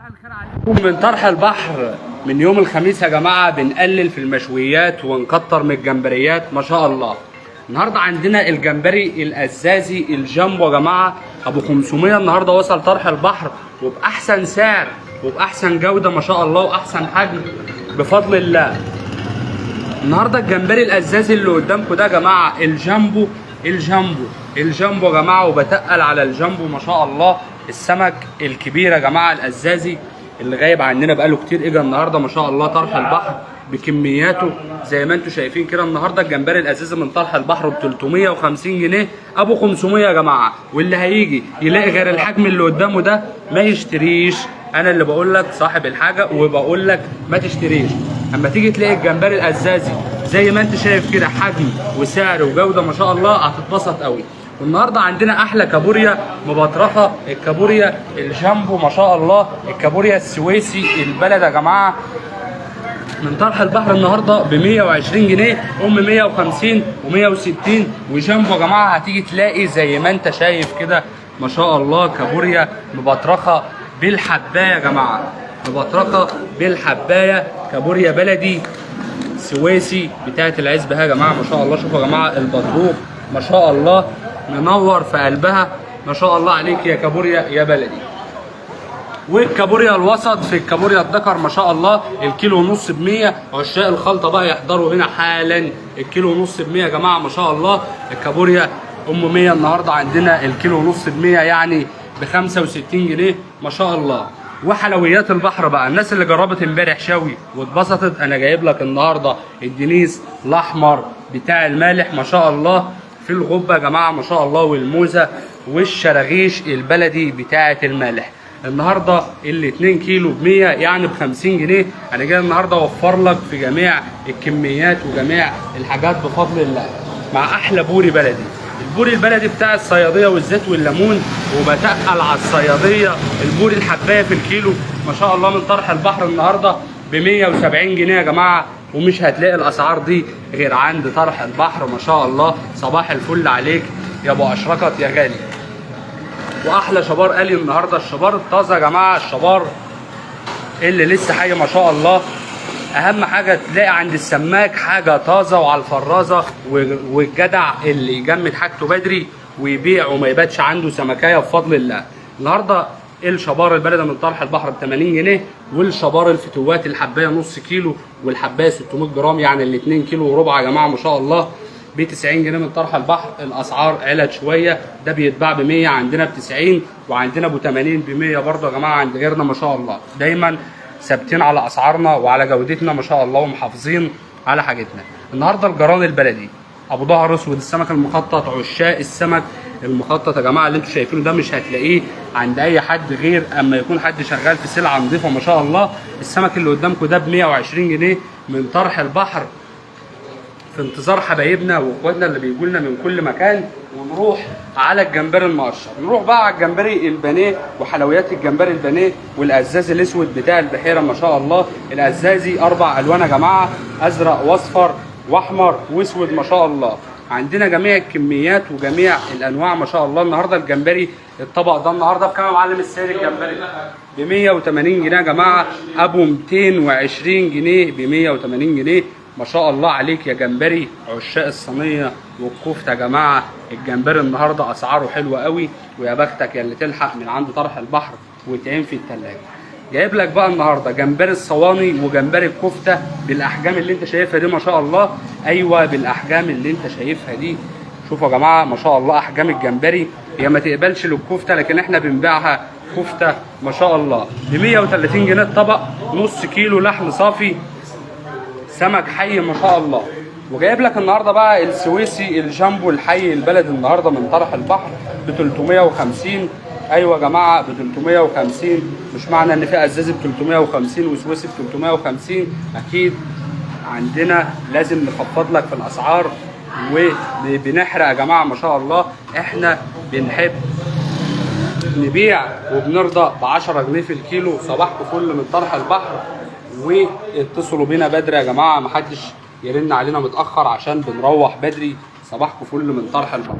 الخير عليكم. من طرح البحر من يوم الخميس يا جماعه بنقلل في المشويات ونكتر من الجمبريات ما شاء الله. النهارده عندنا الجمبري الازازي الجامبو يا جماعه ابو 500. النهارده وصل طرح البحر وباحسن سعر وباحسن جوده ما شاء الله واحسن حجم بفضل الله. النهارده الجمبري الازازي اللي قدامكم ده يا جماعه الجامبو الجامبو يا جماعه، وبتقل على الجامبو ما شاء الله. السمك الكبير يا جماعه الازازي اللي غايب عننا بقاله كتير اجى النهارده ما شاء الله طرح البحر بكمياته زي ما انتم شايفين كده. النهارده الجمبري الازازي من طرح البحر ب 350 جنيه ابو 500 يا جماعه، واللي هيجي يلاقي غير الحجم اللي قدامه ده ما يشتريش. انا اللي بقول لك صاحب الحاجه وبقول لك ما تشتريش. اما تيجي تلاقي الجمبري الازازي زي ما انت شايف كده حجم وسعر وجوده ما شاء الله هتتبسط قوي. والنهارده عندنا احلى كابوريا مبطرخه، الكابوريا الجامبو ما شاء الله، الكابوريا السويسي البلد يا جماعه من طرح البحر النهارده ب 120 جنيه، 150 و160 وجامبو يا جماعه. هتيجي تلاقي زي ما انت شايف كده ما شاء الله كابوريا مبطرخه بالحبايه يا جماعه، مبطرخه بالحبايه، كابوريا بلدي سويسي بتاعت العزبه يا جماعه ما شاء الله. شوفوا يا جماعه البطروق ما شاء الله منور في قلبها ما شاء الله عليك يا كابوريا يا بلدي. والكابوريا الوسط في الكابوريا الدكر ما شاء الله الكيلو ونص ب 100. عشاق الخلطه بقى يحضروا هنا حالا، الكيلو ونص ب 100 يا جماعه ما شاء الله. الكابوريا ام 100 النهارده عندنا الكيلو ونص ب 100 يعني ب 65 جنيه ما شاء الله. وحلويات البحر بقى الناس اللي جربت امبارح شوي واتبسطت، انا جايب لك النهارده الدنيس الاحمر بتاع المالح ما شاء الله في الغبه يا جماعه ما شاء الله، والموزه والشراغيش البلدي بتاعه المالح. النهارده ال 2 كيلو ب 100 يعني ب 50 جنيه. انا جاي النهارده اوفر لك في جميع الكميات وجميع الحاجات بفضل الله مع احلى بوري بلدي. البوري البلدي بتاع الصياديه والزيت والليمون، وبتقل على الصياديه البوري الحبايه في الكيلو ما شاء الله من طرح البحر النهارده ب 170 جنيه يا جماعه. ومش هتلاقي الاسعار دي غير عند طرح البحر ما شاء الله. صباح الفل عليك يا ابو اشركت يا غالي. واحلى شبار قالي النهارده الشبار الطازه يا جماعه، الشبار اللي لسه حي ما شاء الله. اهم حاجه تلاقي عند السماك حاجه طازه وعلى الفرازه، والجدع اللي يجمد حاجته بدري ويبيع وما يباتش عنده سمكايه بفضل الله. النهارده الشبار البلدي من طرح البحر ب 80 جنيه، والشبار الفتوات الحبايه نص كيلو والحبايه 600 جرام يعني ال 2 كيلو وربع يا جماعه ما شاء الله ب 90 جنيه من طرح البحر. الاسعار علت شويه، ده بيتباع ب 100 عندنا ب 90 وعندنا ابو 80 ب 100 برضه يا جماعه عند غيرنا ما شاء الله. دايما ثابتين على اسعارنا وعلى جودتنا ما شاء الله ومحافظين على حاجتنا. النهارده الجران البلدي ابو ظهر اسود السمك المخطط، عشاق السمك المخطط يا جماعه اللي انتم شايفينه ده مش هتلاقيه عند اي حد غير اما يكون حد شغال في سلعه نظيفه ما شاء الله. السمك اللي قدامكم ده ب 120 جنيه من طرح البحر في انتظار حبايبنا واخواتنا اللي بيجوا لنا من كل مكان. ونروح على الجمبري المقشر، نروح بقى على الجمبري البانيه وحلويات الجمبري البانيه والازازي الاسود بتاع البحيره ما شاء الله. الازازي 4 الوان يا جماعه، ازرق واصفر واحمر واسود ما شاء الله. عندنا جميع الكميات وجميع الانواع ما شاء الله. النهارده الجمبري الطبق ده النهارده بكام يا معلم السعر؟ الجمبري ب 180 جنيه يا جماعه، ابو 220 جنيه ب 180 جنيه ما شاء الله عليك يا جمبري. عشاق الصينيه والكفته يا جماعه الجمبري النهارده اسعاره حلوه قوي، ويا بختك يا اللي تلحق من عند طرح البحر وتعين في الثلاجه. جايب لك بقى النهارده جمبري الصواني وجمبري الكفته بالاحجام اللي انت شايفها دي ما شاء الله. ايوه بالاحجام اللي انت شايفها دي. شوفوا يا جماعه ما شاء الله احجام الجمبري هي ما تقبلش للكفته، لكن احنا بنبيعها كفته ما شاء الله ب 130 جنيه الطبق، نص كيلو لحم صافي سمك حي ما شاء الله. وجايب لك النهارده بقى السويسي الجامبو الحي البلد النهارده من طرح البحر ب 350. ايوه يا جماعه ب 350. مش معنى ان في ازازي ب 350 وسويسي ب 350 اكيد عندنا لازم نخفض لك في الاسعار وبنحرق يا جماعه ما شاء الله. احنا بنحب نبيع وبنرضى ب 10 جنيه في الكيلو. صباحكم فل من طرح البحر، واتصلوا بينا بدري يا جماعه محدش يرن علينا متاخر عشان بنروح بدري. صباحكم فل من طرح البحر.